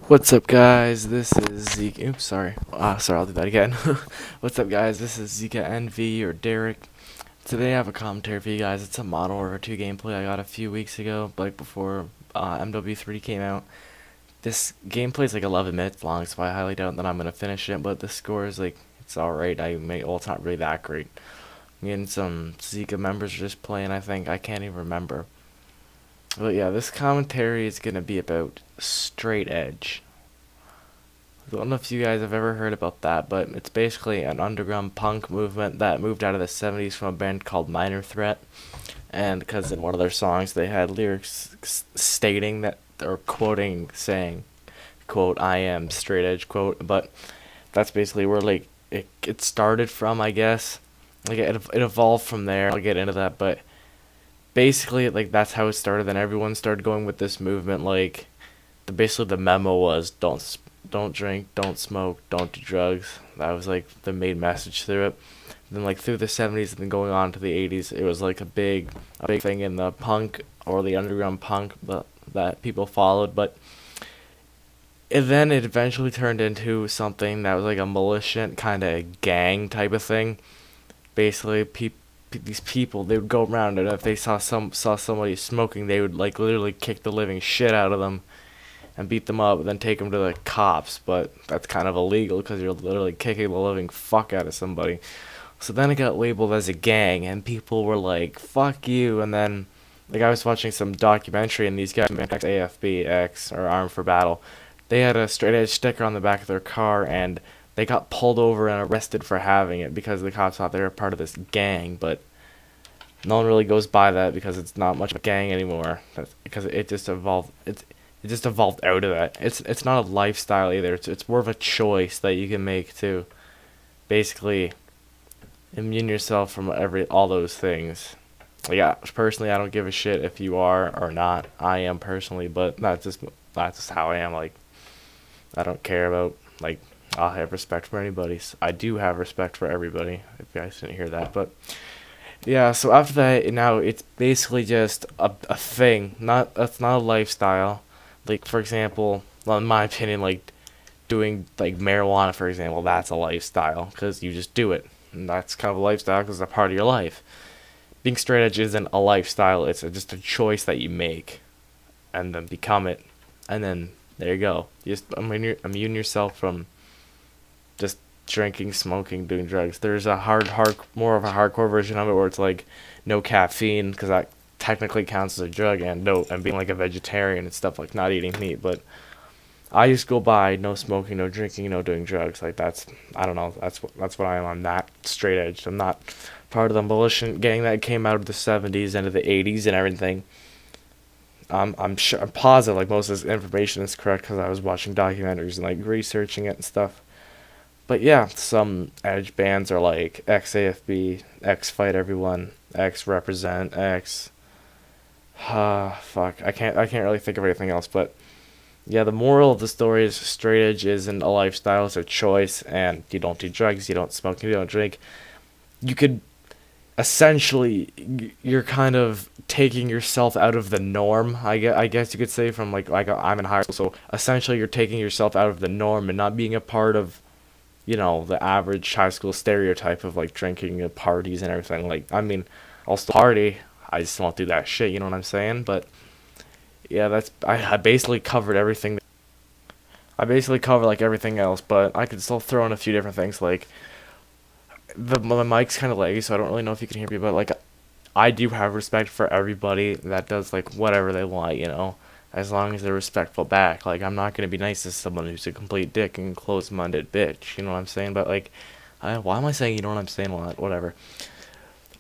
What's up, guys? This is Zeke. Oops, sorry. Sorry, I'll do that again. What's up, guys? This is Zika NV or Derek. Today I have a commentary for you guys. It's a Model Warfare 2 gameplay I got a few weeks ago, like before MW3 came out. This gameplay is like 11 minutes long, so I highly doubt that I'm gonna finish it. But the score is like it's alright. Well, it's not really that great. Me and some Zika members are just playing. I can't even remember. But yeah, this commentary is gonna be about straight edge. I don't know if you guys have ever heard about that, but it's basically an underground punk movement that moved out of the 70s from a band called Minor Threat. And because in one of their songs they had lyrics stating that, or quoting, saying, quote, "I am straight edge," quote. But that's basically where like it started from, I guess. Like it evolved from there. I'll get into that, but basically like that's how it started. Then everyone started going with this movement. Like basically the memo was don't drink, don't smoke, don't do drugs. That was like the main message through it. Then like through the 70s and then going on to the 80s, it was like a big thing in the punk or the underground punk that people followed. But then it eventually turned into something that was like a militant kind of gang type of thing. Basically, these people, they would go around, and if they saw somebody smoking, they would like literally kick the living shit out of them and beat them up, and then take them to the cops. But that's kind of illegal because you're literally kicking the living fuck out of somebody. So then it got labeled as a gang, and people were like, "Fuck you!" And then, like, I was watching some documentary, and these guys, AFB or Armed for Battle, they had a straight edge sticker on the back of their car, and they got pulled over and arrested for having it because the cops thought they were part of this gang. But no one really goes by that because it's not much of a gang anymore. Because it just evolved. It just evolved out of that. It's not a lifestyle either. It's more of a choice that you can make to basically immune yourself from all those things. Like, yeah, personally, I don't give a shit if you are or not. I am personally, but that's just how I am. Like, I don't care about, like, I'll have respect for anybody. I do have respect for everybody. If you guys didn't hear that, but yeah. So after that, now it's basically just a thing. It's not a lifestyle. Like, for example, well, in my opinion, like doing like marijuana, for example, that's a lifestyle because you just do it, and that's kind of a lifestyle because it's a part of your life. Being straight edge isn't a lifestyle; it's just a choice that you make, and then become it, and then there you go. You just immune yourself from just drinking, smoking, doing drugs. There's a more of a hardcore version of it where it's like no caffeine because that technically counts as a drug, and being like a vegetarian and stuff, like not eating meat. But I just go by no smoking, no drinking, no doing drugs. Like that's, I don't know, that's what I am. I'm not straight edge. I'm not part of the militant gang that came out of the 70s into the 80s and everything. I'm sure, I'm positive like most of this information is correct because I was watching documentaries and like researching it and stuff. But yeah, some edge bands are like XAFB, X Fight Everyone, X Represent, X. Fuck, I can't really think of anything else. But yeah, the moral of the story is straight edge isn't a lifestyle; it's a choice. And you don't do drugs, you don't smoke, you don't drink. You could essentially, you're kind of taking yourself out of the norm. I guess you could say from like I'm in high school, so essentially you're taking yourself out of the norm and not being a part of, you know, the average high school stereotype of like drinking at parties and everything. Like, I mean, I'll still party, I just won't do that shit, you know what I'm saying? But yeah, I basically covered everything. I basically covered like everything else, but I could still throw in a few different things. Like the mic's kind of laggy, so I don't really know if you can hear me, but like I do have respect for everybody that does like whatever they want, you know, as long as they're respectful back. Like, I'm not gonna be nice to someone who's a complete dick and closed-minded bitch, you know what I'm saying? But like, why am I saying you know what I'm saying? Well, whatever.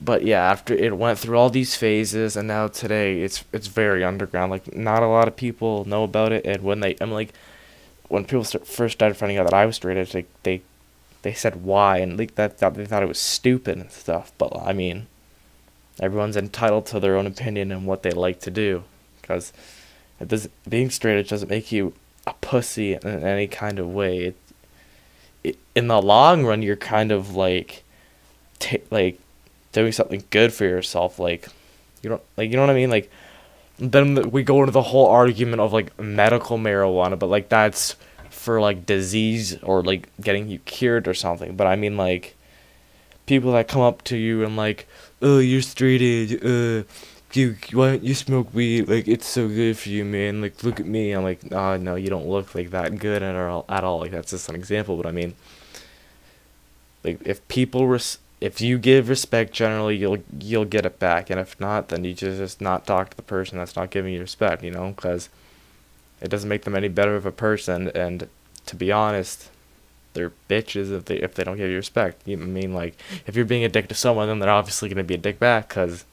But yeah, after it went through all these phases, and now today it's very underground. Like, not a lot of people know about it, and when people first started finding out that I was straight edge, they said why, and like they thought it was stupid and stuff. But I mean, everyone's entitled to their own opinion and what they like to do, because being straight edge doesn't make you a pussy in any kind of way. In the long run, you're kind of like like doing something good for yourself. Like, you know what I mean? Like then we go into the whole argument of like medical marijuana, but like that's for like disease or like getting you cured or something. But I mean like people that come up to you and like, oh, you're straight edge, why don't you smoke weed? Like, it's so good for you, man. Like, look at me. I'm like, oh, no, you don't look like that good at all. Like, that's just an example. But I mean, like, if you give respect, generally, you'll get it back. And if not, then you just not talk to the person that's not giving you respect, you know? Because it doesn't make them any better of a person. And to be honest, they're bitches if they don't give you respect. You know what I mean? Like, if you're being a dick to someone, then they're obviously going to be a dick back because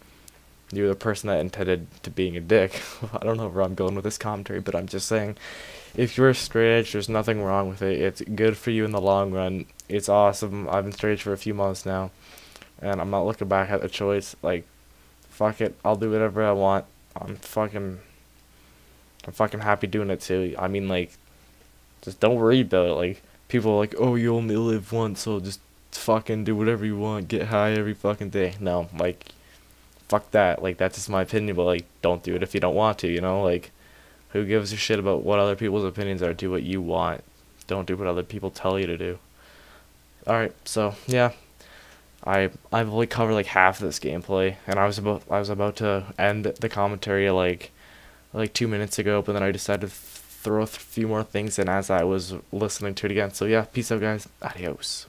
you're the person that intended to being a dick. I don't know where I'm going with this commentary, but I'm just saying, if you're straight edge, there's nothing wrong with it. It's good for you in the long run. It's awesome. I've been straight edge for a few months now, and I'm not looking back at the choice. Like, fuck it, I'll do whatever I want. I'm fucking happy doing it too. I mean, like, just don't worry about it. Like, people are like, oh, you only live once, so just fucking do whatever you want. Get high every fucking day. No, like, fuck that. Like, that's just my opinion, but like, don't do it if you don't want to, you know? Like, who gives a shit about what other people's opinions are? Do what you want. Don't do what other people tell you to do. Alright, so yeah. I've only covered like half of this gameplay, and I was about to end the commentary like 2 minutes ago, but then I decided to throw a few more things in as I was listening to it again. So yeah, peace out guys. Adios.